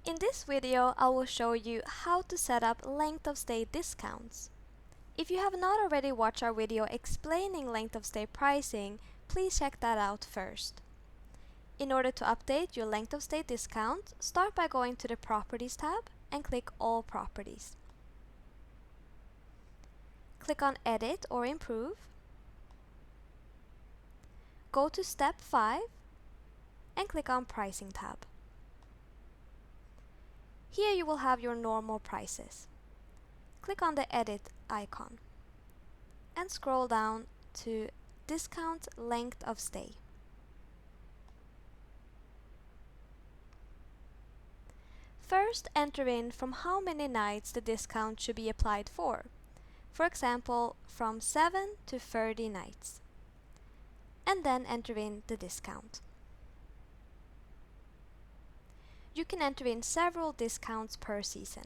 In this video, I will show you how to set up length of stay discounts. If you have not already watched our video explaining length of stay pricing, please check that out first. In order to update your length of stay discount, start by going to the Properties tab and click All Properties. Click on Edit or Improve. Go to Step 5 and click on Pricing tab. Here you will have your normal prices. Click on the Edit icon and scroll down to Discount Length of Stay. First, enter in from how many nights the discount should be applied for. For example, from 7 to 30 nights. And then enter in the discount. You can enter in several discounts per season.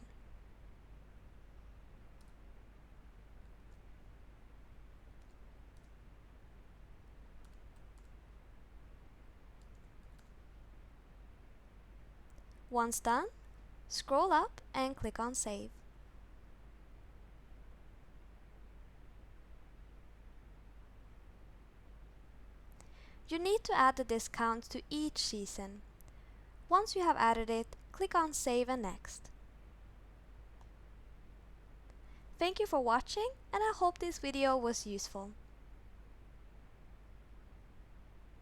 Once done, scroll up and click on Save. You need to add the discount to each season. Once you have added it, click on Save and Next. Thank you for watching, and I hope this video was useful.